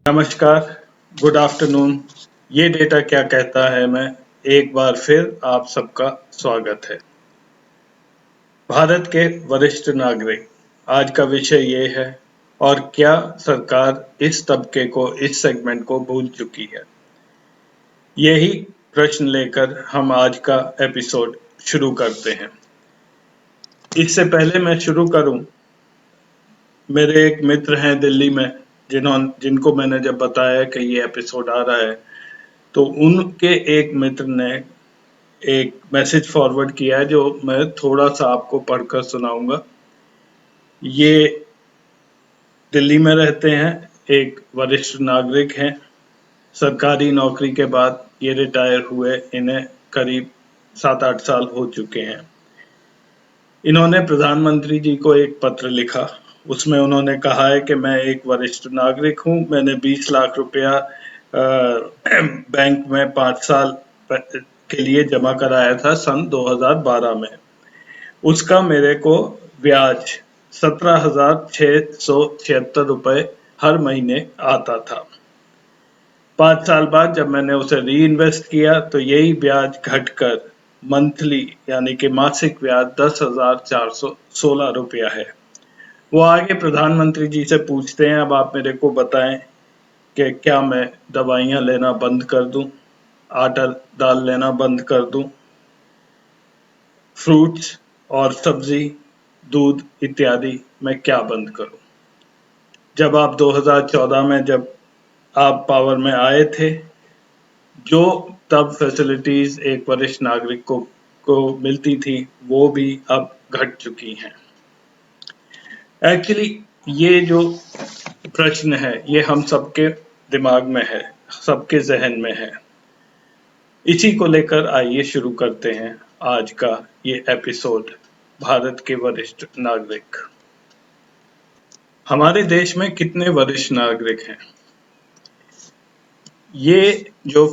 नमस्कार, good afternoon. ये data क्या कहता है में एक बार फिर आप सबका स्वागत है। भारत के वरिष्ठ नागरिक आज का विषय ये है और क्या सरकार इस तबके को, इस सेगमेंट को भूल चुकी है। यही प्रश्न लेकर हम आज का एपिसोड शुरू करते हैं। इससे पहले मैं शुरू करूं, मेरे एक मित्र हैं दिल्ली में जिनको मैंने जब बताया कि ये एपिसोड आ रहा है तो उनके एक मित्र ने एक मैसेज फॉरवर्ड किया है जो मैं थोड़ा सा आपको पढ़कर सुनाऊंगा। ये दिल्ली में रहते हैं, एक वरिष्ठ नागरिक हैं। सरकारी नौकरी के बाद ये रिटायर हुए, इन्हें करीब 7-8 साल हो चुके हैं। इन्होंने प्रधानमंत्री जी को एक पत्र लिखा। उसमें उन्होंने कहा है कि मैं एक वरिष्ठ नागरिक हूं, मैंने 20 लाख रुपया बैंक में 5 साल के लिए जमा कराया था सन 2012 में। उसका मेरे को ब्याज 17,676 रुपए हर महीने आता था। 5 साल बाद जब मैंने उसे री इन्वेस्ट किया तो यही ब्याज घटकर मंथली यानी कि मासिक ब्याज 10,416 रुपया है। वो आगे प्रधानमंत्री जी से पूछते हैं, अब आप मेरे को बताएं कि क्या मैं दवाइयां लेना बंद कर दूं, आटा दाल लेना बंद कर दूं, फ्रूट्स और सब्जी, दूध इत्यादि मैं क्या बंद करूं। जब आप 2014 में जब आप पावर में आए थे, जो तब फैसिलिटीज एक वरिष्ठ नागरिक को मिलती थी वो भी अब घट चुकी हैं। एक्चुअली ये जो प्रश्न है ये हम सबके दिमाग में है, सबके जहन में है। इसी को लेकर आइए शुरू करते हैं आज का ये एपिसोड, भारत के वरिष्ठ नागरिक। हमारे देश में कितने वरिष्ठ नागरिक हैं? ये जो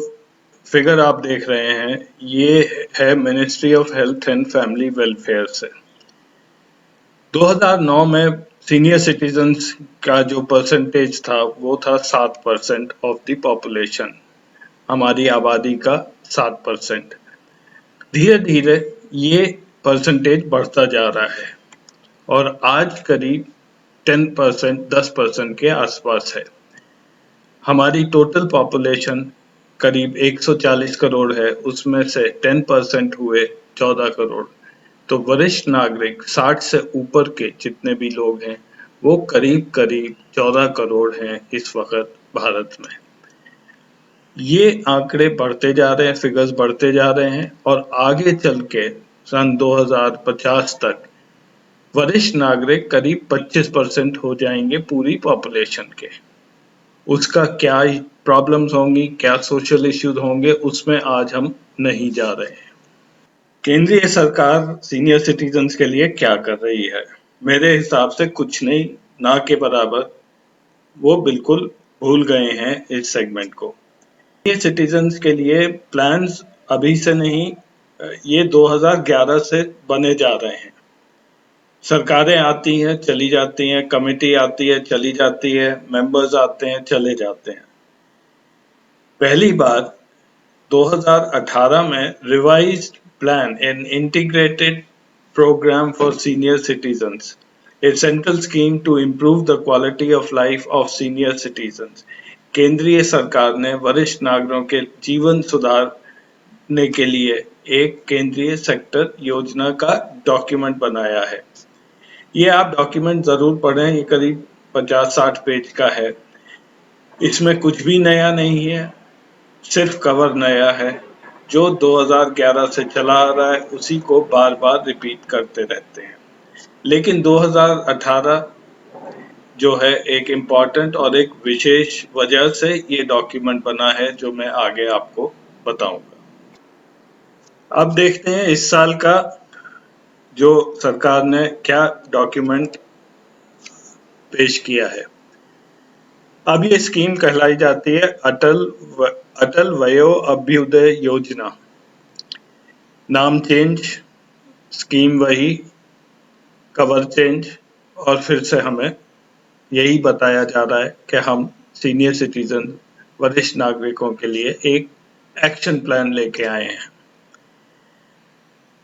फिगर आप देख रहे हैं ये है ministry of health and family welfare से। 2009 में सीनियर सिटीजन्स का जो परसेंटेज था वो था 7% ऑफ द पॉपुलेशन, हमारी आबादी का 7%। धीरे धीरे ये परसेंटेज बढ़ता जा रहा है और आज करीब 10% के आसपास है। हमारी टोटल पॉपुलेशन करीब 140 करोड़ है, उसमें से 10% हुए 14 करोड़। तो वरिष्ठ नागरिक 60 से ऊपर के जितने भी लोग हैं वो करीब करीब 14 करोड़ हैं इस वक्त भारत में। ये आंकड़े बढ़ते जा रहे हैं, फिगर्स बढ़ते जा रहे हैं और आगे चल के सन 2050 तक वरिष्ठ नागरिक करीब 25% हो जाएंगे पूरी पॉपुलेशन के। उसका क्या प्रॉब्लम्स होंगी, क्या सोशल इश्यूज होंगे, उसमें आज हम नहीं जा रहे हैं। केंद्रीय सरकार सीनियर सिटीजन्स के लिए क्या कर रही है? मेरे हिसाब से कुछ नहीं, ना के बराबर। वो बिल्कुल भूल गए हैं इस सेगमेंट को। सीनियर सिटीजन्स के लिए प्लान्स अभी से नहीं, ये 2011 से बने जा रहे हैं। सरकारें आती हैं चली जाती हैं, कमेटी आती है चली जाती है, मेंबर्स आते हैं चले जाते हैं। पहली बार 2018 में revised plan an integrated programme for senior citizens, a central scheme to improve the quality of life of senior citizens. केंद्रीय सरकार ने वरिष्ठ नागरिकों के जीवन सुधारने के लिए एक केंद्रीय सेक्टर योजना का डॉक्यूमेंट बनाया है। ये आप डॉक्यूमेंट जरूर पढ़ें, ये करीब 50-60 पेज का है। इसमें कुछ भी नया नहीं है, सिर्फ कवर नया है। जो 2011 से चला आ रहा है उसी को बार बार रिपीट करते रहते हैं। लेकिन 2018 जो है एक इम्पॉर्टेंट और एक विशेष वजह से ये डॉक्यूमेंट बना है जो मैं आगे आपको बताऊंगा। अब देखते हैं इस साल का जो सरकार ने क्या डॉक्यूमेंट पेश किया है। अब ये स्कीम कहलाई जाती है अटल वयो अभ्युदय योजना। नाम चेंज, स्कीम वही, कवर चेंज, और फिर से हमें यही बताया जा रहा है कि हम सीनियर सिटीजन वरिष्ठ नागरिकों के लिए एक एक्शन प्लान लेके आए हैं।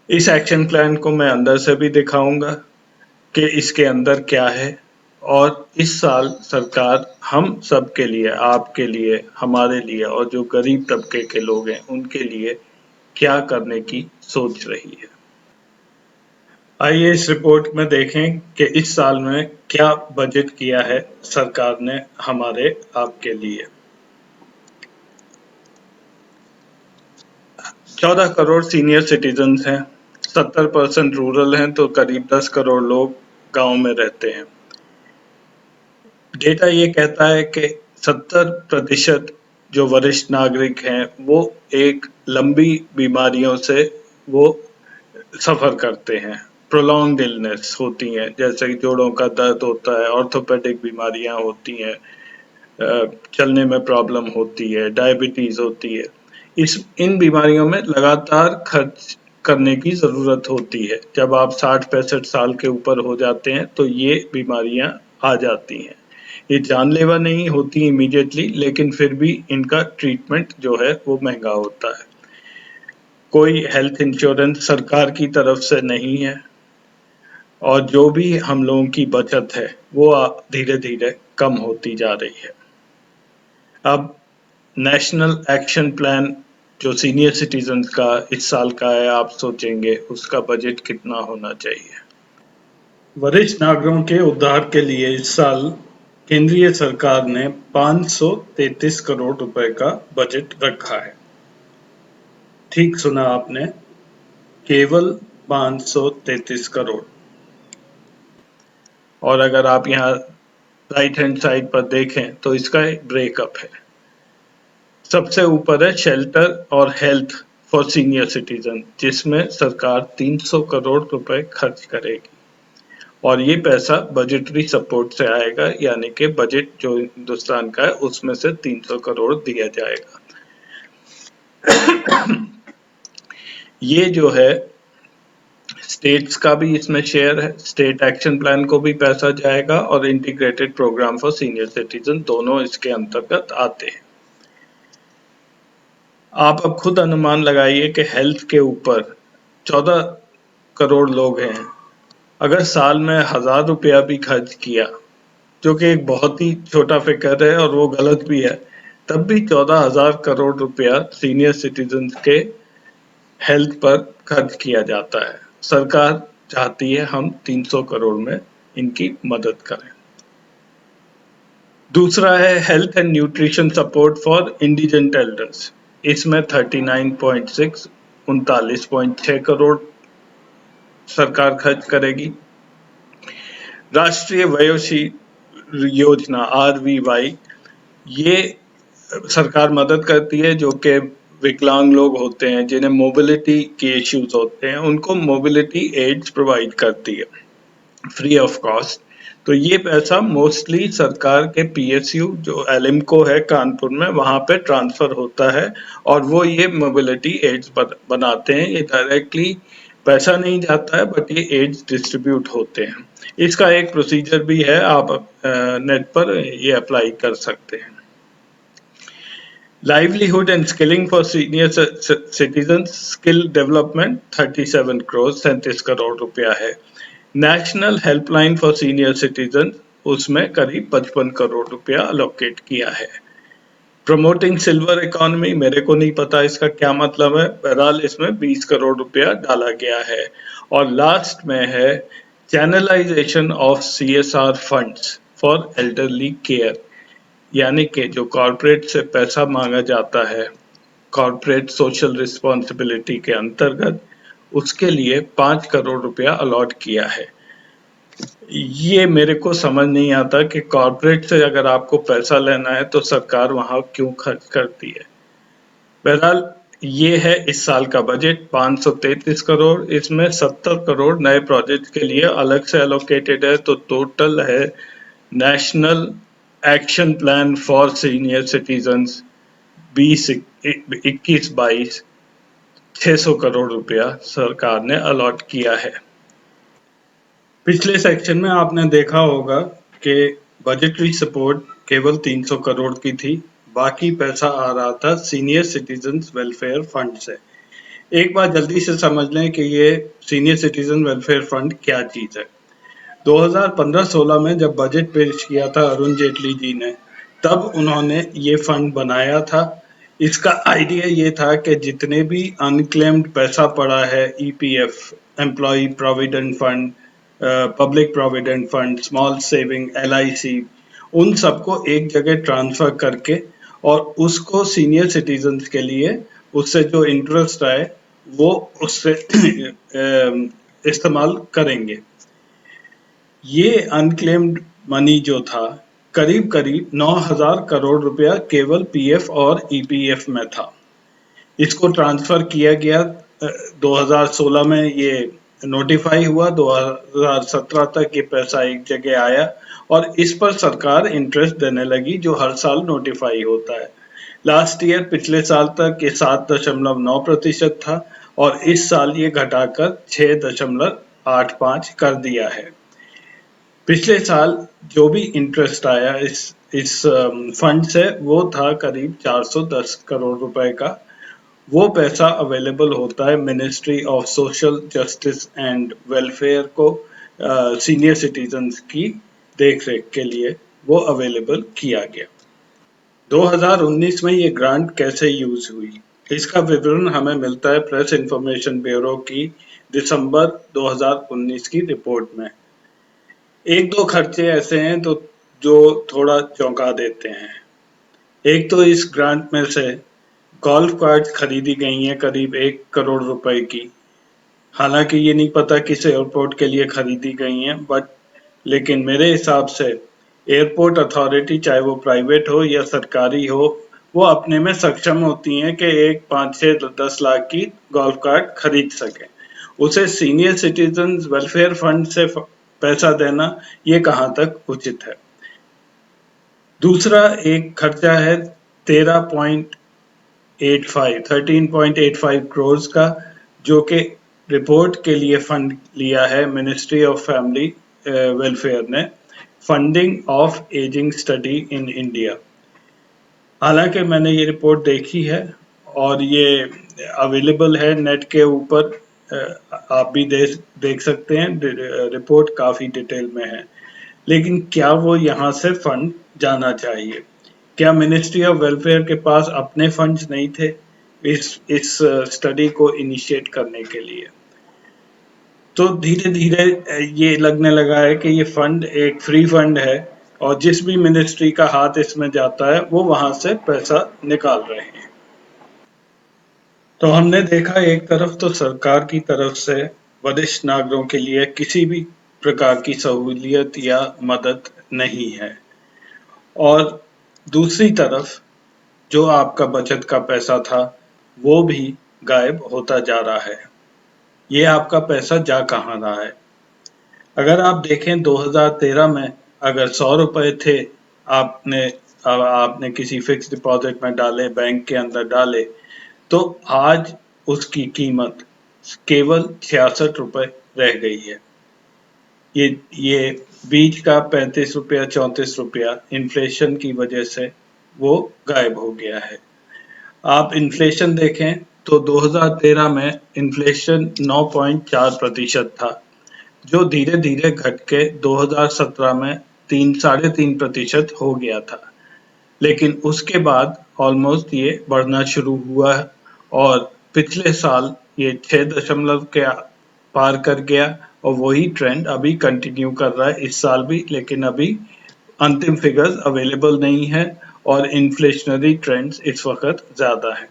इस एक्शन प्लान को मैं अंदर से भी दिखाऊंगा कि इसके अंदर क्या है और इस साल सरकार हम सब के लिए, आपके लिए, हमारे लिए और जो गरीब तबके के लोग हैं उनके लिए क्या करने की सोच रही है। आइए इस रिपोर्ट में देखें कि इस साल में क्या बजट किया है सरकार ने हमारे आपके लिए। 14 करोड़ सीनियर सिटीजन्स हैं, 70% रूरल हैं तो करीब 10 करोड़ लोग गांव में रहते हैं। डेटा ये कहता है कि 70% जो वरिष्ठ नागरिक हैं वो एक लंबी बीमारियों से वो सफर करते हैं। प्रोलॉन्ग्ड इलनेस होती हैं, जैसे कि जोड़ों का दर्द होता है, ऑर्थोपेडिक बीमारियां होती हैं, चलने में प्रॉब्लम होती है, डायबिटीज होती है। इन बीमारियों में लगातार खर्च करने की जरूरत होती है। जब आप 60-65 साल के ऊपर हो जाते हैं तो ये बीमारियां आ जाती हैं। ये जानलेवा नहीं होती इमीडिएटली, लेकिन फिर भी इनका ट्रीटमेंट जो है वो महंगा होता है। कोई हेल्थ इंश्योरेंस सरकार की तरफ से नहीं है और जो भी हम लोगों की बचत है वो धीरे धीरे कम होती जा रही है। अब नेशनल एक्शन प्लान जो सीनियर सिटीजन का इस साल का है, आप सोचेंगे उसका बजट कितना होना चाहिए। वरिष्ठ नागरिकों के उद्धार के लिए इस साल केंद्रीय सरकार ने 533 करोड़ रुपए का बजट रखा है। ठीक सुना आपने, केवल 533 करोड़। और अगर आप यहाँ राइट हैंड साइड पर देखें तो इसका एक ब्रेकअप है। सबसे ऊपर है शेल्टर और हेल्थ फॉर सीनियर सिटीजन, जिसमें सरकार 300 करोड़ रुपए खर्च करेगी और ये पैसा बजटरी सपोर्ट से आएगा, यानी कि बजट जो हिंदुस्तान का है उसमें से 300 करोड़ दिया जाएगा। ये जो है स्टेट्स का भी इसमें शेयर है, स्टेट एक्शन प्लान को भी पैसा जाएगा और integrated programme for senior citizen दोनों इसके अंतर्गत आते हैं। आप अब खुद अनुमान लगाइए कि हेल्थ के ऊपर 14 करोड़ लोग हैं। अगर साल में 1000 रुपया भी खर्च किया, जो कि एक बहुत ही छोटा फिगर है और वो गलत भी है, तब भी 14,000 करोड़ रुपया सीनियर सिटीजन के हेल्थ पर खर्च किया जाता है। सरकार चाहती है हम 300 करोड़ में इनकी मदद करें। दूसरा है health and nutrition support for indigent elders. इसमें 39.6 39.6 करोड़ सरकार खर्च करेगी। राष्ट्रीय वयोश्री योजना RVY, ये सरकार मदद करती है जो कि विकलांग लोग होते हैं, जिन्हें मोबिलिटी के इश्यूज होते हैं, उनको मोबिलिटी एड्स प्रोवाइड करती है फ्री ऑफ कॉस्ट। तो ये पैसा मोस्टली सरकार के PSU जो एलिम्को है कानपुर में, वहां पे ट्रांसफर होता है और वो ये मोबिलिटी एड्स बनाते हैं। ये डायरेक्टली पैसा नहीं जाता है, बट ये एड्स डिस्ट्रीब्यूट होते हैं। इसका एक प्रोसीजर भी है, आप नेट पर ये अप्लाई कर सकते हैं। Livelihood and skilling for senior citizen skill development 37 crore 37 crore रुपया है। National helpline for senior citizen, उसमें करीब 55 करोड़ रुपया अलोकेट किया है। प्रमोटिंग सिल्वर इकोनॉमी, मेरे को नहीं पता इसका क्या मतलब है, बहरहाल इसमें 20 करोड़ रुपया डाला गया है। और लास्ट में है channelisation of CSR funds for elderly care, यानी कि जो कॉरपोरेट से पैसा मांगा जाता है कॉरपोरेट सोशल रिस्पॉन्सिबिलिटी के अंतर्गत, उसके लिए 5 करोड़ रुपया अलॉट किया है। ये मेरे को समझ नहीं आता कि कॉरपोरेट से अगर आपको पैसा लेना है तो सरकार वहां क्यों खर्च करती है। बहरहाल ये है इस साल का बजट 533 करोड़। इसमें 70 करोड़ नए प्रोजेक्ट के लिए अलग से एलोकेटेड है, तो टोटल है national action plan for senior citizens 2021-22 600 crore रुपया सरकार ने अलॉट किया है। पिछले सेक्शन में आपने देखा होगा कि बजटरी सपोर्ट केवल 300 करोड़ की थी। बाकी पैसा आ रहा था सीनियर सिटीजन्स वेलफेयर फंड से। एक बार जल्दी से समझ लें कि ये सीनियर सिटीजन वेलफेयर फंड क्या चीज है। 2015-16 में जब बजट पेश किया था अरुण जेटली जी ने, तब उन्होंने ये फंड बनाया था। इसका आइडिया ये था कि जितने भी अनक्लेम्ड पैसा पड़ा है, EPF, employ provident fund, public provident fund, small saving, LIC, उन सबको एक जगह ट्रांसफर करके और उसको सीनियर सिटीजन्स के लिए उससे जो इंटरेस्ट आए वो उससे इस्तेमाल करेंगे। ये अनक्लेम्ड मनी जो था करीब करीब 9,000 करोड़ रुपया केवल पीएफ और ईपीएफ में था। इसको ट्रांसफर किया गया 2016 में, ये नोटिफाई हुआ, 2017 तक ये पैसा एक जगह आया और इस पर सरकार इंटरेस्ट देने लगी जो हर साल नोटिफाई होता है। लास्ट ईयर, पिछले साल तक ये 7.9% था और इस साल ये घटाकर 6.85 कर दिया है। पिछले साल जो भी इंटरेस्ट आया इस फंड से वो था करीब 410 करोड़ रुपए का। वो पैसा अवेलेबल होता है ministry of social justice and welfare को, सीनियर सिटीजन्स की देखरेख के लिए वो अवेलेबल किया गया। 2019 में ये ग्रांट कैसे यूज हुई, इसका विवरण हमें मिलता है प्रेस इंफॉर्मेशन ब्यूरो की दिसंबर 2019 की रिपोर्ट में। एक दो खर्चे ऐसे हैं तो जो थोड़ा चौंका देते हैं। एक तो इस ग्रांट में से गोल्फ कार्ड्स खरीदी गई हैं करीब 1 करोड़ रुपए की। हालांकि ये नहीं पता किस एयरपोर्ट के लिए खरीदी गई हैं, बट लेकिन मेरे हिसाब से एयरपोर्ट अथॉरिटी, चाहे वो प्राइवेट हो या सरकारी हो, वो अपने में सक्षम होती हैं कि एक 5 से 10 लाख की गोल्फ कार्ड खरीद सकें। उसे सीनियर सिटीजन वेलफेयर फंड से पैसा देना ये कहाँ तक उचित है। दूसरा एक खर्चा है 13.85 करोड़ का, जो कि रिपोर्ट के लिए फंड लिया है मिनिस्ट्री ऑफ फैमिली वेलफेयर ने, funding of ageing study in India. हालांकि मैंने ये रिपोर्ट देखी है और ये अवेलेबल है नेट के ऊपर, आप भी देख सकते हैं। रिपोर्ट काफ़ी डिटेल में है, लेकिन क्या वो यहाँ से फंड जाना चाहिए? क्या मिनिस्ट्री ऑफ वेलफेयर के पास अपने फंड्स नहीं थे इस स्टडी को इनिशिएट करने के लिए? तो धीरे धीरे ये लगने लगा है कि ये फंड एक फ्री फंड है और जिस भी मिनिस्ट्री का हाथ इसमें जाता है वो वहां से पैसा निकाल रहे हैं। तो हमने देखा एक तरफ तो सरकार की तरफ से वरिष्ठ नागरिकों के लिए किसी भी प्रकार की सहूलियत या मदद नहीं है, और दूसरी तरफ जो आपका बचत का पैसा था वो भी गायब होता जा रहा है। ये आपका पैसा जा कहाँ रहा है? अगर आप देखें 2013 में अगर 100 रुपए थे, आपने किसी फिक्स डिपॉजिट में डाले, बैंक के अंदर डाले, तो आज उसकी कीमत केवल 66 रुपए रह गई है। ये बीच का 35 रुपया 34 रुपया इन्फ्लेशन की वजह से वो गायब हो गया है। आप इन्फ्लेशन देखें तो 2013 में इन्फ्लेशन 9.4% था, जो धीरे धीरे घट के 2017 में 3-3.5% हो गया था। लेकिन उसके बाद ऑलमोस्ट ये बढ़ना शुरू हुआ और पिछले साल ये 6 दशमलव के पार कर गया और वही ट्रेंड अभी कंटिन्यू कर रहा है इस साल भी। लेकिन अभी अंतिम फिगर्स अवेलेबल नहीं है और इन्फ्लेशनरी ट्रेंड्स इस वक्त ज़्यादा हैं।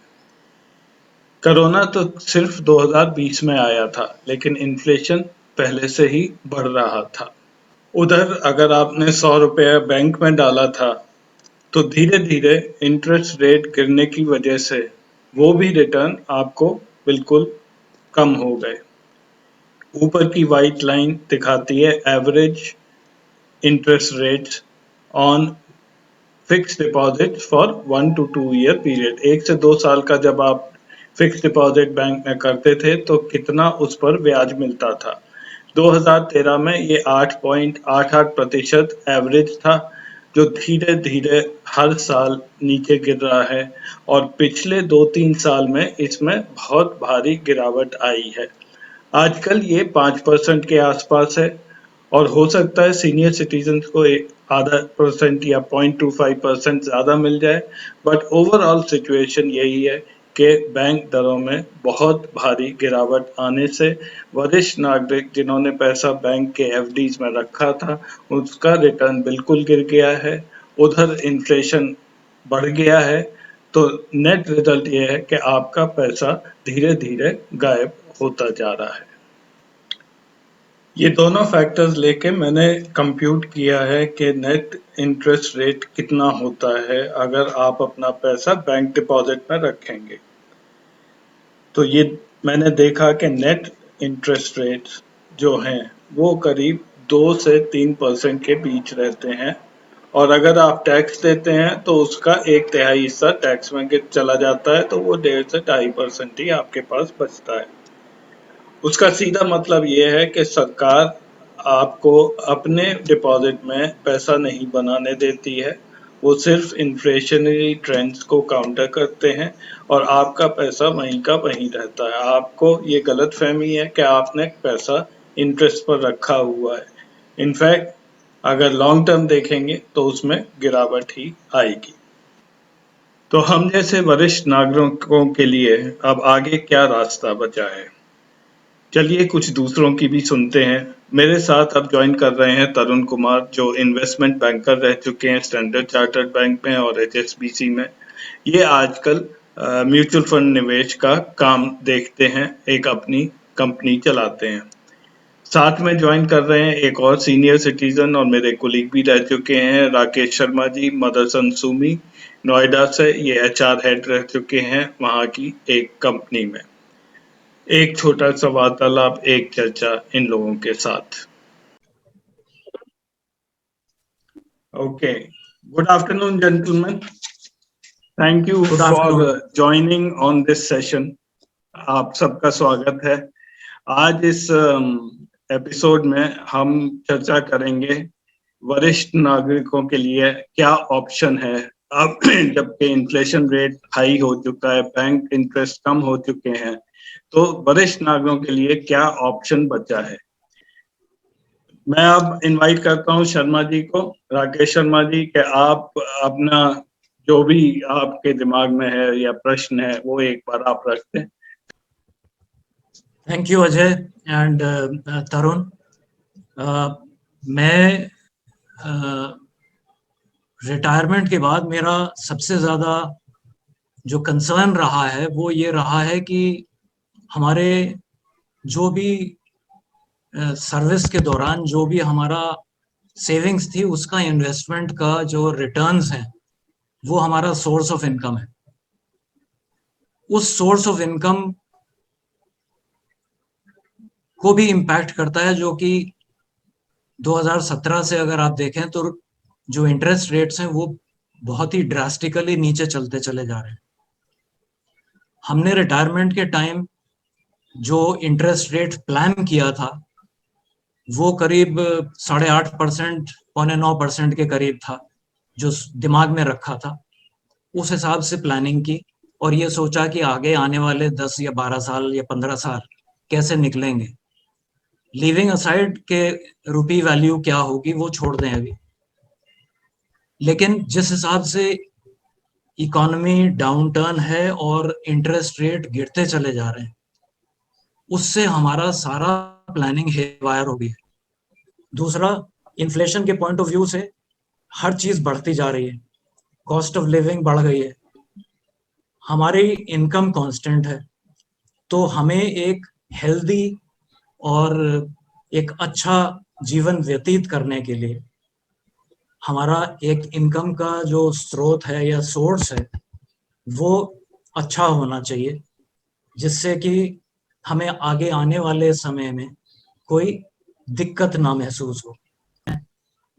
कोरोना तो सिर्फ 2020 में आया था, लेकिन इन्फ्लेशन पहले से ही बढ़ रहा था। उधर अगर आपने 100 रुपया बैंक में डाला था तो धीरे धीरे इंटरेस्ट रेट गिरने की वजह से वो भी रिटर्न आपको बिल्कुल कम हो गए। ऊपर की वाइट लाइन दिखाती है average interest rates on fix deposit for 1 to 2 year period. 1 से 2 साल का जब आप फिक्स डिपॉजिट बैंक में करते थे तो कितना उस पर ब्याज मिलता था। 2013 में ये 8.88% एवरेज था, जो धीरे-धीरे हर साल नीचे गिर रहा है और पिछले 2-3 साल में इसमें बहुत भारी गिरावट आई है। आजकल ये 5% के आसपास है और हो सकता है सीनियर सिटीजन्स को आधा परसेंट या 0.25% ज़्यादा मिल जाए, बट ओवरऑल सिचुएशन यही है कि बैंक दरों में बहुत भारी गिरावट आने से वरिष्ठ नागरिक जिन्होंने पैसा बैंक के एफडीज में रखा था, उसका रिटर्न बिल्कुल गिर गया है। उधर इन्फ्लेशन बढ़ गया है, तो नेट रिजल्ट ये है कि आपका पैसा धीरे-धीरे गायब होता जा रहा है। ये दोनों फैक्टर्स लेके मैंने कंप्यूट किया है कि नेट इंटरेस्ट रेट कितना होता है अगर आप अपना पैसा बैंक डिपॉजिट में रखेंगे। तो ये मैंने देखा कि नेट इंटरेस्ट रेट्स जो हैं वो करीब 2 से 3% के बीच रहते हैं और अगर आप टैक्स देते हैं तो उसका 1/3 हिस्सा टैक्स में चला जाता है, तो वो 1.5 से 2.5% ही आपके पास बचता है। उसका सीधा मतलब ये है कि सरकार आपको अपने डिपॉजिट में पैसा नहीं बनाने देती है, वो सिर्फ इन्फ्लेशनरी ट्रेंड्स को काउंटर करते हैं और आपका पैसा वहीं का वहीं रहता है। आपको ये गलतफहमी है कि आपने पैसा इंटरेस्ट पर रखा हुआ है। इनफैक्ट अगर लॉन्ग टर्म देखेंगे तो उसमें गिरावट ही आएगी। तो हम जैसे वरिष्ठ नागरिकों के लिए अब आगे क्या रास्ता बचा है? चलिए कुछ दूसरों की भी सुनते हैं। मेरे साथ अब ज्वाइन कर रहे हैं तरुण कुमार, जो इन्वेस्टमेंट बैंकर रह चुके हैं स्टैंडर्ड चार्टर्ड बैंक में और एचएसबीसी में। ये आजकल म्यूचुअल फंड निवेश का काम देखते हैं, एक अपनी कंपनी चलाते हैं। साथ में ज्वाइन कर रहे हैं एक और सीनियर सिटीजन और मेरे कोलीग भी रह चुके हैं, राकेश शर्मा जी, मदरसन सुमी, नोएडा से। ये एचआर हेड रह चुके हैं वहाँ की एक कंपनी में। एक छोटा सा वार्तालाप, एक चर्चा इन लोगों के साथ। Okay, good afternoon gentleman, thank you good for afternoon. Joining on this session. आप सबका स्वागत है। आज इस एपिसोड में हम चर्चा करेंगे वरिष्ठ नागरिकों के लिए क्या ऑप्शन है अब जबकि इन्फ्लेशन रेट हाई हो चुका है, बैंक इंटरेस्ट कम हो चुके हैं, तो वरिष्ठ नागरिकों के लिए क्या ऑप्शन बचा है। मैं अब इनवाइट करता हूं शर्मा जी को, राकेश शर्मा जी, कि आप अपना जो भी आपके दिमाग में है या प्रश्न है वो एक बार आप रख दें। थैंक यू अजय एंड तरुण। मैं रिटायरमेंट के बाद मेरा सबसे ज़्यादा जो कंसर्न रहा है वो ये रहा है कि हमारे जो भी सर्विस के दौरान जो भी हमारा सेविंग्स थी उसका इन्वेस्टमेंट का जो रिटर्न्स हैं वो हमारा सोर्स ऑफ इनकम है। उस सोर्स ऑफ इनकम को भी इम्पैक्ट करता है, जो कि 2017 से अगर आप देखें तो जो इंटरेस्ट रेट्स हैं वो बहुत ही ड्रास्टिकली नीचे चलते चले जा रहे हैं। हमने रिटायरमेंट के टाइम जो इंटरेस्ट रेट प्लान किया था वो करीब 8.5%, 9.25% के करीब था, जो दिमाग में रखा था। उस हिसाब से प्लानिंग की और ये सोचा कि आगे आने वाले 10 या 12 साल या 15 साल कैसे निकलेंगे। लीविंग असाइड के रुपी वैल्यू क्या होगी वो छोड़ दें अभी, लेकिन जिस हिसाब से इकोनॉमी डाउनटर्न है और इंटरेस्ट रेट गिरते चले जा रहे हैं, उससे हमारा सारा प्लानिंग हेवायर हो गई है। दूसरा, इन्फ्लेशन के पॉइंट ऑफ व्यू से हर चीज बढ़ती जा रही है, कॉस्ट ऑफ लिविंग बढ़ गई है, हमारी इनकम कांस्टेंट है, तो हमें एक हेल्दी और एक अच्छा जीवन व्यतीत करने के लिए हमारा एक इनकम का जो स्रोत है या सोर्स है वो अच्छा होना चाहिए, जिससे कि हमें आगे आने वाले समय में कोई दिक्कत ना महसूस हो।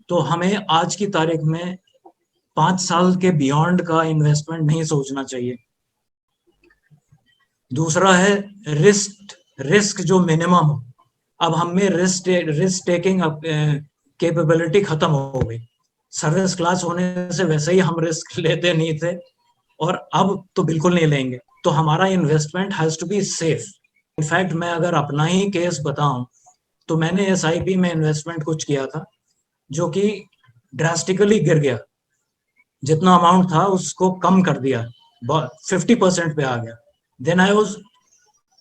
तो हमें आज की तारीख में 5 साल के बियॉन्ड का इन्वेस्टमेंट नहीं सोचना चाहिए। दूसरा है रिस्क जो मिनिमम हो। अब हम में रिस्क टेकिंग कैपेबिलिटी खत्म हो गई। सर्विस क्लास होने से वैसे ही हम रिस्क लेते नहीं थे, और अब तो बिल्कुल नहीं लेंगे। तो हमारा investment has to be safe. In fact मैं अगर अपना ही केस बताऊं, तो मैंने एसआईपी में इन्वेस्टमेंट कुछ किया था जो कि ड्रास्टिकली गिर गया, जितना अमाउंट था उसको कम कर दिया, 50% पे आ गया। Then I was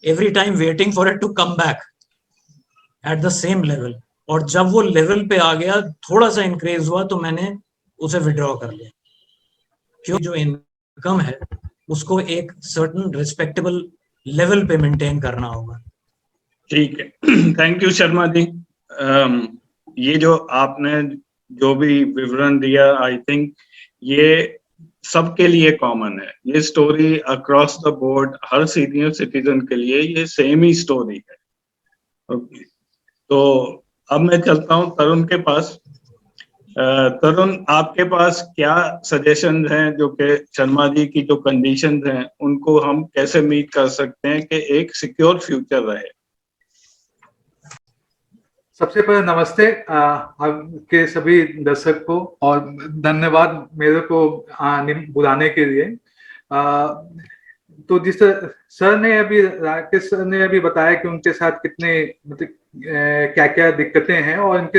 every time waiting for it to come back at the same level, और जब वो लेवल पे आ गया, थोड़ा सा इंक्रीज हुआ, तो मैंने उसे विड्रॉ कर लिया। क्योंकि जो इनकम है उसको एक सर्टन रिस्पेक्टेबल लेवल पे मेंटेन करना होगा। ठीक है, थैंक यू शर्मा जी। ये जो आपने जो भी विवरण दिया, आई थिंक ये सबके लिए कॉमन है। ये story across the board her senior citizen के लिए ये सेम ही स्टोरी है। ओके, तो अब मैं चलता हूँ तरुण के पास। तरुण, आपके पास क्या सजेशन हैं जो कि शर्मा जी की जो कंडीशंस हैं उनको हम कैसे मीट कर सकते हैं कि एक सिक्योर फ्यूचर रहे? सबसे पहले नमस्ते आपके सभी दर्शक को, और धन्यवाद मेरे को बुलाने के लिए। तो जिस सर ने अभी राकेश सर ने अभी बताया कि उनके साथ कितने मतलब क्या क्या दिक्कतें हैं, और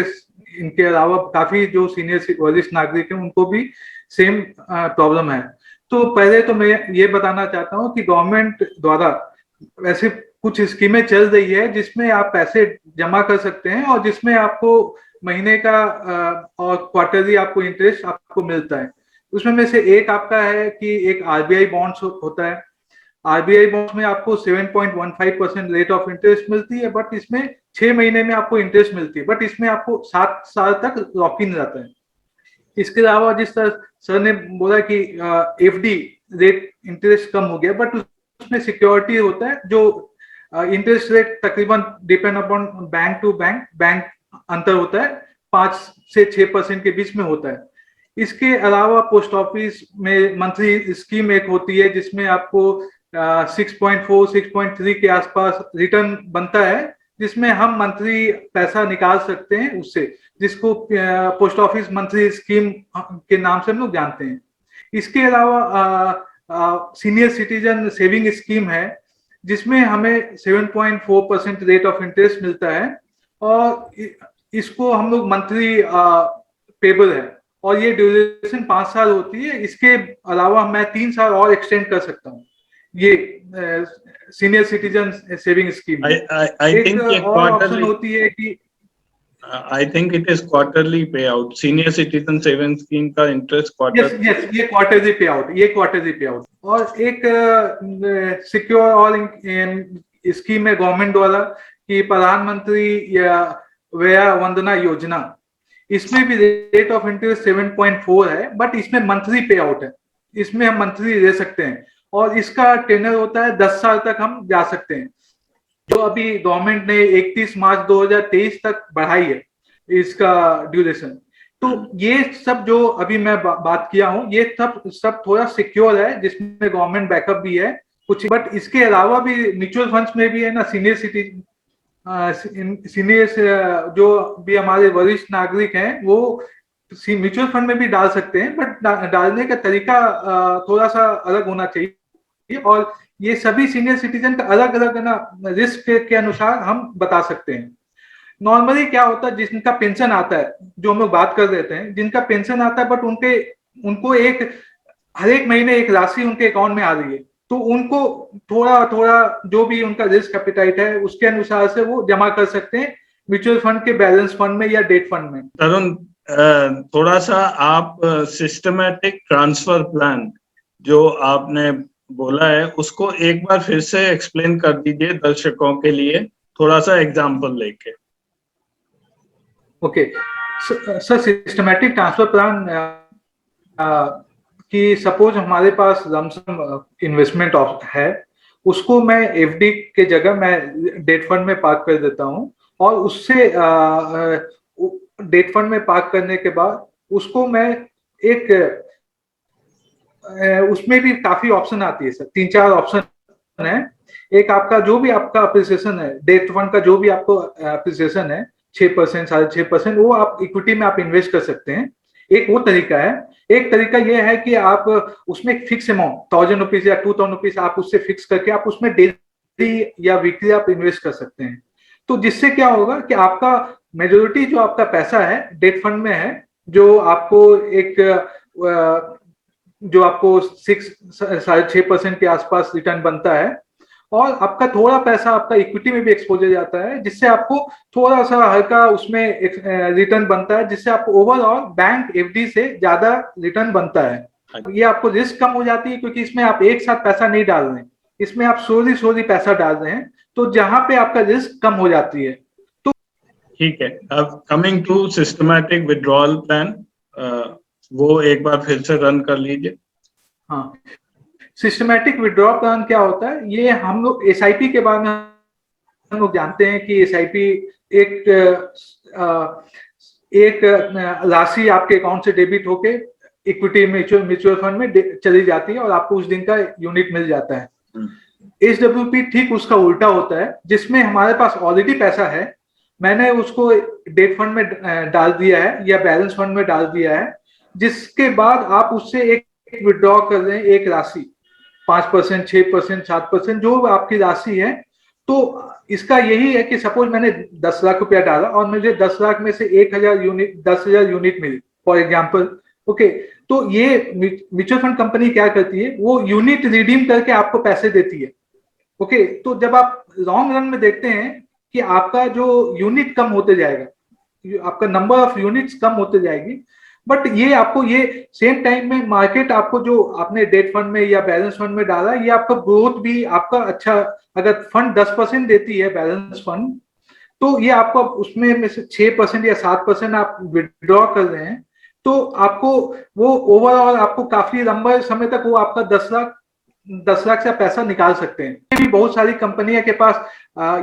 इनके अलावा काफी जो सीनियर वरिष्ठ नागरिक हैं उनको भी सेम प्रॉब्लम है। तो पहले तो मैं ये बताना चाहता हूँ कि गवर्नमेंट द्वारा वैसे कुछ स्कीमें चल रही है जिसमें आप पैसे जमा कर सकते हैं, और जिसमें आपको महीने का और क्वार्टरली आपको इंटरेस्ट आपको मिलता है। उसमें में से एक आपका है कि एक आरबीआई बॉन्ड्स होता है। आरबीआई बॉन्ड्स में आपको 7.15% रेट ऑफ इंटरेस्ट मिलती है, बट इसमें 6 महीने में आपको इंटरेस्ट मिलती है, बट इसमें आपको 7 साल तक लॉक इन रहता है। इसके अलावा जिस तरह सर ने बोला कि एफडी रेट इंटरेस्ट कम हो गया, बट उसमें सिक्योरिटी होता है जो इंटरेस्ट रेट तकरीबन depend upon bank to bank अंतर होता है, 5 से 6% के बीच में होता है। इसके अलावा पोस्ट ऑफिस में मंथली स्कीम एक होती है जिसमें आपको 6.4 6.3 के आसपास रिटर्न बनता है, जिसमें हम मंथली पैसा निकाल सकते हैं उससे, जिसको पोस्ट ऑफिस मंथली स्कीम के नाम से हम लोग जानते हैं। इसके अलावा सीनियर सिटीजन सेविंग स्कीम है जिसमें हमें 7.4% रेट ऑफ इंटरेस्ट मिलता है, और इसको हम लोग मंथली पेबल है, और ये ड्यूरेशन 5 साल होती है। इसके अलावा मैं 3 साल और एक्सटेंड कर सकता हूँ ये सीनियर सिटीजन सेविंग स्कीम। एक और ऑप्शन होती है कि I think it is quarterly payout. Senior citizen savings scheme का interest quarter. Yes, ये quarterly payout। और एक सिक्योर और स्कीम है गवर्नमेंट द्वारा कि प्रधानमंत्री या वया वंदना योजना। इसमें भी रेट ऑफ इंटरेस्ट 7.4 है, बट इसमें मंथली पे आउट है, इसमें हम मंथली दे सकते हैं, और इसका टेनर होता है 10 साल तक हम जा सकते हैं, जो अभी गवर्नमेंट ने 31 मार्च 2023 तक बढ़ाई है इसका ड्यूरेशन। तो ये सब जो अभी मैं बात किया हूँ ये सब थोड़ा सिक्योर है, जिसमें गवर्नमेंट बैकअप भी है कुछ, बट इसके अलावा भी म्यूचुअल फंड्स में भी है ना, सीनियर जो भी हमारे वरिष्ठ नागरिक हैं वो म्यूचुअल फंड में भी डाल सकते हैं, बट डालने का तरीका थोड़ा सा अलग होना चाहिए, और ये सभी सीनियर सिटीजन का अलग अलग ना रिस्क के अनुसार हम बता सकते हैं। नॉर्मली क्या होता है, जिनका पेंशन आता है, जो हम लोग बात कर देते हैं, जिनका पेंशन आता है बट उनको हर एक महीने एक राशि उनके अकाउंट में आ रही है, तो उनको थोड़ा थोड़ा जो भी उनका रिस्क एपेटाइट है उसके अनुसार से वो जमा कर सकते हैं म्यूचुअल फंड के बैलेंस फंड में या डेट फंड में। तरुण, थोड़ा सा आप सिस्टमैटिक ट्रांसफर प्लान जो आपने बोला है उसको एक बार फिर से एक्सप्लेन कर दीजिए दर्शकों के लिए, थोड़ा सा एग्जांपल लेके। Okay sir, systematic transfer plan कि सपोज हमारे पास लमसम इन्वेस्टमेंट है, उसको मैं एफडी के जगह मैं डेट फंड में पार्क कर देता हूं, और उससे डेट फंड में पार्क करने के बाद उसको मैं उसमें भी काफी ऑप्शन आती है सर, 3-4 ऑप्शन है। एक आपका जो भी आपका अप्रिसिएशन है, डेट फंड का जो भी आपको अप्रिसिएशन है 6% 6.5%, वो आप इक्विटी में आप इन्वेस्ट कर सकते हैं। एक वो तरीका है। एक तरीका ये है कि आप उसमें एक फिक्स अमाउंट 1000 रुपीज या 2000 रुपीज आप उससे फिक्स करके आप उसमें डेली या वीकली आप इन्वेस्ट कर सकते हैं। तो जिससे क्या होगा कि आपका मेजोरिटी जो आपका पैसा है डेट फंड में है, जो आपको एक जो आपको 6.5% के आसपास रिटर्न बनता है, और आपका थोड़ा पैसा आपका इक्विटी में भी एक्सपोजर जाता है, जिससे आपको थोड़ा सा हल्का उसमें रिटर्न बनता है, जिससे आपको ओवरऑल बैंक एफडी से ज्यादा रिटर्न बनता है। ये आपको रिस्क कम हो जाती है, क्योंकि इसमें आप एक साथ पैसा नहीं डाल रहे हैं, इसमें आप सोरी पैसा डाल रहे हैं, तो जहां पे आपका रिस्क कम हो जाती है। तो ठीक है, अब coming to systematic withdrawal plan, वो एक बार फिर से रन कर लीजिए। हाँ, सिस्टमैटिक विड्रॉ प्लान क्या होता है? ये हम लोग एसआईपी के बारे में हम लोग जानते हैं कि एसआईपी एक राशि आपके अकाउंट से डेबिट होके इक्विटी म्यूचुअल फंड में चली जाती है और आपको उस दिन का यूनिट मिल जाता है। एसडब्ल्यूपी ठीक उसका उल्टा होता है, जिसमें हमारे पास ऑलरेडी पैसा है, मैंने उसको डेट फंड में डाल दिया है या बैलेंस फंड में डाल दिया है, जिसके बाद आप उससे एक विड्रॉ कर रहे हैं एक राशि 5%, 6%, 7% जो आपकी राशि है। तो इसका यही है कि सपोज मैंने 10 लाख रुपया डाला और मुझे 10 लाख में से 1000 यूनिट मिली फॉर एग्जांपल। ओके, तो ये म्यूचुअल फंड कंपनी क्या करती है, वो यूनिट रिडीम करके आपको पैसे देती है। ओके, तो जब आप लॉन्ग रन में देखते हैं कि आपका जो यूनिट कम होते जाएगा, आपका नंबर ऑफ यूनिट्स कम होते जाएगी, बट ये आपको ये सेम टाइम में मार्केट आपको जो आपने डेट फंड में या बैलेंस फंड में डाला, ये आपका ग्रोथ भी आपका अच्छा, अगर फंड 10% देती है बैलेंस फंड, तो ये आपको उसमें में से 6% या 7% आप विड्रॉ कर रहे हैं, तो आपको वो ओवरऑल आपको काफी लंबे समय तक वो आपका 10 लाख से पैसा निकाल सकते हैं। ये भी बहुत सारी कंपनियों के पास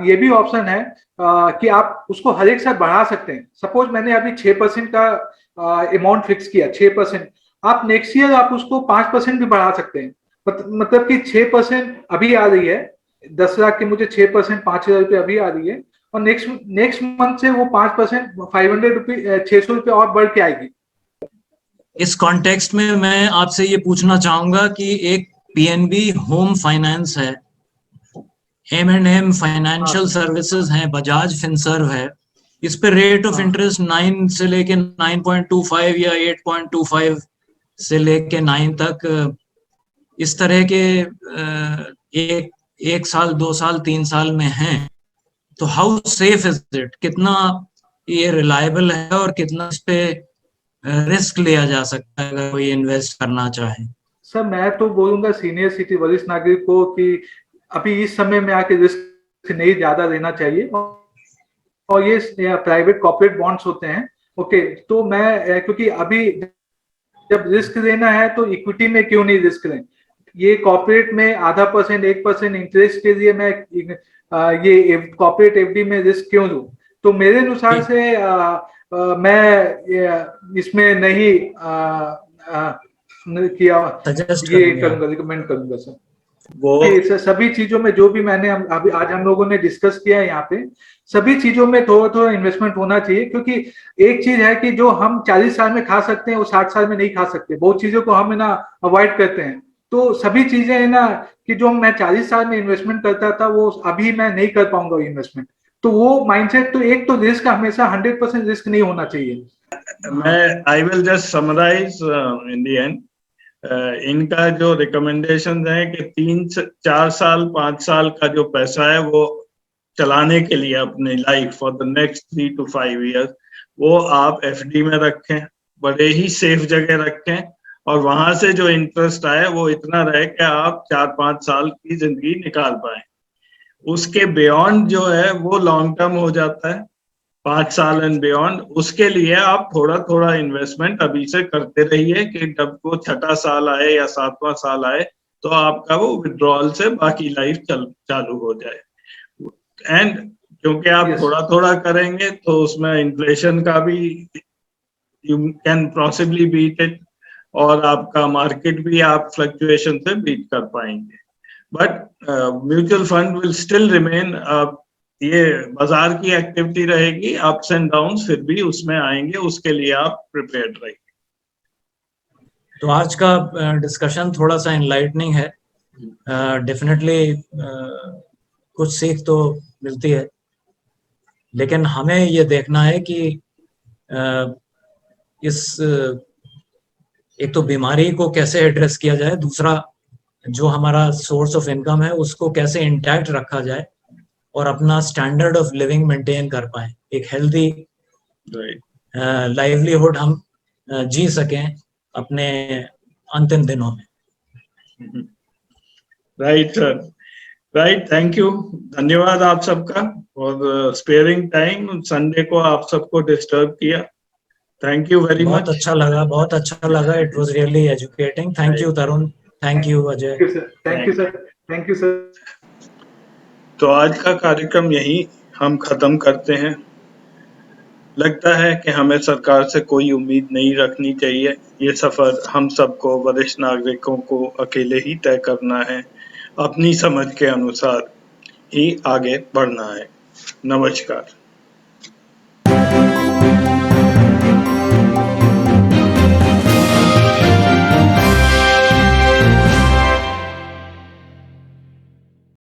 ये भी ऑप्शन है कि आप उसको हर एक साल बढ़ा सकते हैं। सपोज मैंने अभी 6% का अमाउंट फिक्स किया, 6%, आप नेक्स्ट ईयर आप उसको 5% भी बढ़ा सकते हैं। मतलब कि 6% अभी आ रही है, 10 लाख के मुझे 6% 5,000 रुपये अभी आ रही है, और नेक्स्ट मंथ से वो 5% 500 रुपये 600 रुपये और बढ़ के आएगी। इस कॉन्टेक्स्ट में मैं आपसे ये पूछना चाहूंगा कि एक पीएनबी होम फाइनेंस है, M&M फाइनेंशियल सर्विसेज है, बजाज फिनसर्व है, इस पे रेट ऑफ इंटरेस्ट 9 से लेके 9.25 या 8.25 से लेके 9 तक, इस तरह के एक साल, 2 साल, 3 साल में हैं। तो हाउ सेफ इज इट, कितना ये रिलायबल है और कितना इस पे रिस्क लिया जा सकता है अगर कोई इन्वेस्ट करना चाहे? सर, मैं तो बोलूंगा सीनियर सिटीजन वरिष्ठ नागरिक को कि अभी इस समय में आके रिस्क नहीं ज्यादा लेना चाहिए, और ये प्राइवेट कॉर्पोरेट बॉन्ड्स होते हैं। ओके, तो मैं क्योंकि अभी जब रिस्क लेना है तो इक्विटी में क्यों नहीं रिस्क लें, ये कॉर्पोरेट में 0.5%, 1% इंटरेस्ट के लिए मैं ये कॉर्पोरेट एफडी में रिस्क क्यों लूं? तो मेरे अनुसार से मैं इसमें नहीं किया, ये करूंगा, रिकमेंड करूंगा सर। वो सभी चीजों में जो भी मैंने अभी आज हम लोगों ने डिस्कस किया है यहाँ पे, सभी चीजों में थोड़ा थोड़ा इन्वेस्टमेंट होना चाहिए, क्योंकि एक चीज है कि जो हम 40 साल में खा सकते हैं वो 60 साल में नहीं खा सकते। बहुत चीजों को हम ना अवॉइड करते हैं, तो सभी चीजें है ना कि जो मैं 40 साल में इन्वेस्टमेंट करता था वो अभी मैं नहीं कर पाऊंगा इन्वेस्टमेंट। तो वो माइंडसेट, तो एक तो रिस्क हमेशा 100% रिस्क नहीं होना चाहिए। मैं I will just summarise in the end, इनका जो रिकमेंडेशन है कि 3-4 साल 5 साल का जो पैसा है वो चलाने के लिए अपनी life for the next 3 to 5 years वो आप एफडी में रखें, बड़े ही सेफ जगह रखें, और वहां से जो इंटरेस्ट आए वो इतना रहे कि आप 4-5 साल की जिंदगी निकाल पाए। उसके बियॉन्ड जो है वो लॉन्ग टर्म हो जाता है, 5 साल एंड बियॉन्ड। उसके लिए आप थोड़ा थोड़ा इन्वेस्टमेंट अभी से करते रहिए कि जब वो 6वां साल आए या 7वां साल आए तो आपका वो विड्रॉल से बाकी लाइफ चालू हो जाए। एंड क्योंकि आप थोड़ा थोड़ा करेंगे तो उसमें इन्फ्लेशन का भी you can possibly beat it, और आपका मार्केट भी आप फ्लक्चुएशन से बीट कर पाएंगे। But mutual fund will still remain, ये बाजार की एक्टिविटी रहेगी, अप्स एंड डाउन्स फिर भी उसमें आएंगे, उसके लिए आप प्रिपेयर्ड रहिए। तो आज का डिस्कशन थोड़ा सा इनलाइटनिंग है। डेफिनेटली कुछ सीख तो मिलती है, लेकिन हमें ये देखना है कि इस एक तो बीमारी को कैसे एड्रेस किया जाए, दूसरा जो हमारा सोर्स ऑफ इनकम है उसको कैसे इंटैक्ट रखा जाए और अपना स्टैंडर्ड ऑफ लिविंग मेंटेन कर पाए, एक हेल्दी लाइवलीहुड हम जी सकें अपने अंतिम दिनों में। Right sir, right, thank you, धन्यवाद आप सबका और स्पेयरिंग टाइम, संडे को आप सबको डिस्टर्ब किया। Thank you very much. बहुत अच्छा लगा, it was really educating. Thank you Tarun, thank you Ajay. Thank you sir, thank you sir. तो आज का कार्यक्रम यही हम खत्म करते हैं। लगता है कि हमें सरकार से कोई उम्मीद नहीं रखनी चाहिए। ये सफर हम सबको, वरिष्ठ नागरिकों को अकेले ही तय करना है। अपनी समझ के अनुसार ही आगे बढ़ना है। नमस्कार।